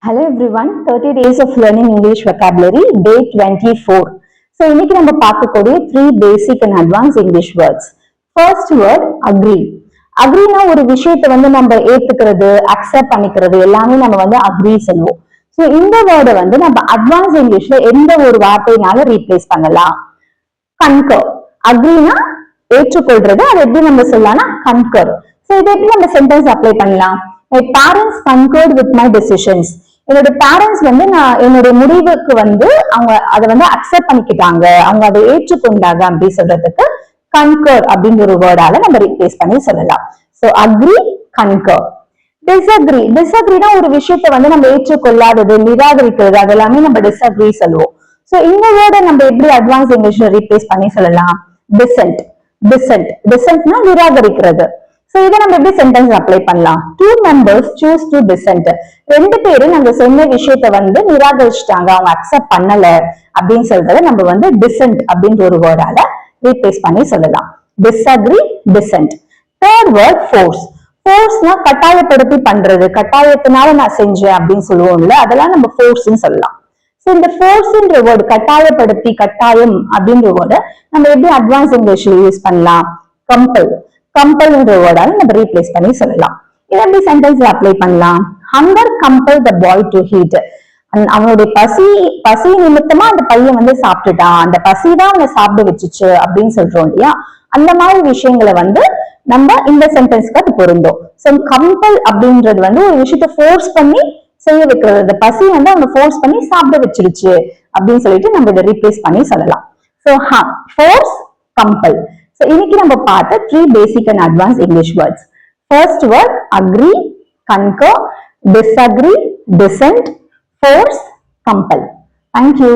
Hello everyone, 30 days of learning English vocabulary, day 24. So, இன்னைக்கு நம்ம பார்க்கக்கூடிய 3 basic and advanced English words. First word, agree. Agreeனா ஒரு விஷயத்தை நம்ம ஏத்துக்கிறது, அக்செப்ட் பண்ணிக்கிறது எல்லாமே நம்ம agree சொல்லுவோம். So, இந்த வேர்டை நம்ம advanced Englishல எந்த ஒரு வார்த்தையினால ரீப்ளேஸ் பண்ணலாம்? Concur. Agreeனா ஏற்றுக்கொள்றது, அது எப்படி நம்ம சொல்லலாம்னா concur. So, இதை எப்படி நம்ம சென்டென்ஸ் அப்ளை பண்ணலாம்? My parents concurred with my decisions. என்னோட பேரண்ட்ஸ் நான் என்னுடைய முடிவுக்கு அவங்க அதை அக்செப்ட் பண்ணிக்கிட்டாங்க, அவங்க அதை ஏற்றுக்கொண்டாங்க அப்படின்னு சொல்றதுக்கு கன்கர் அப்படிங்கிற ஒரு வேர்டால நம்ம ரீப்ளேஸ் பண்ணி சொல்லலாம். So agri, concur. டிஸ்அக்ரினா ஒரு விஷயத்தை நம்ம ஏற்றுக்கொள்ளாதது, நிராகரிக்கிறது, அதெல்லாமே நம்ம டிஸ்அக்ரி சொல்லுவோம். சோ இந்த வேர்டை நம்ம எப்படி அட்வான்ஸ் இங்கிலீஷ்ல ரீப்ளேஸ் பண்ணி சொல்லலாம்? டிசென்ட். டிசென்ட்னா நிராகரிக்கிறது. சோ இதை நம்ம எப்படி சென்டென்ஸ் அப்ளை பண்ணலாம்? Two members choose to dissent. ரெண்டு பேரும் நாங்க சொன்ன விஷயத்த நிராகரிச்சுட்டாங்க, அவங்க அக்செப்ட் பண்ணல அப்படின்னு சொல்றத நம்ம டிசென்ட் அப்படின்ற ஒரு வேர்டால ரீப்ளேஸ் பண்ணி சொல்லலாம். Disagree, dissent. Third word force. ஃபோர்ஸ்னா கட்டாயப்படுத்தி பண்றது, கட்டாயத்தினால நான் செஞ்சேன் அப்படின்னு சொல்லுவோம்ல, அதெல்லாம் நம்ம ஃபோர்ஸ்ன்னு சொல்லலாம். சோ இந்த ஃபோர்ஸ்ன்ற வேர்டு, கட்டாயப்படுத்தி, கட்டாயம் அப்படின்ற வேர்டை நம்ம எப்படி அட்வான்ஸ் இங்கிலீஷ்ல யூஸ் பண்ணலாம்? கம்பல். கம்பல்ன்ற வேர்டால நம்ம ரீப்ளேஸ் பண்ணி சொல்லலாம். இதை எப்படி சென்டென்ஸ்ல அப்ளை பண்ணலாம்? Hunger compel the bye to heat. அவனுடைய பசி நிமித்தமா அந்த பையன் சாப்பிட்டுட்டான், அந்த பசி தான் அவனை சாப்பிட வச்சுச்சு அப்படின்னு சொல்றோம் இல்லையா? அந்த மாதிரி விஷயங்களை நம்ம இந்த சென்டென்ஸ்க்கு அது பொருந்தும். சோ கம்பல் அப்படின்றது ஒரு விஷயத்த ஃபோர்ஸ் பண்ணி செய்ய வைக்கிறது, அந்த பசி அவனை ஃபோர்ஸ் பண்ணி சாப்பிட வச்சிருச்சு அப்படின்னு சொல்லிட்டு நம்ம இதை ரீப்ளேஸ் பண்ணி சொல்லலாம். So force, compel. So, இன்னைக்கு நம்ம பார்த்த 3 basic and advanced English words. First word, agree, concur, disagree, dissent, force, compel. Thank you.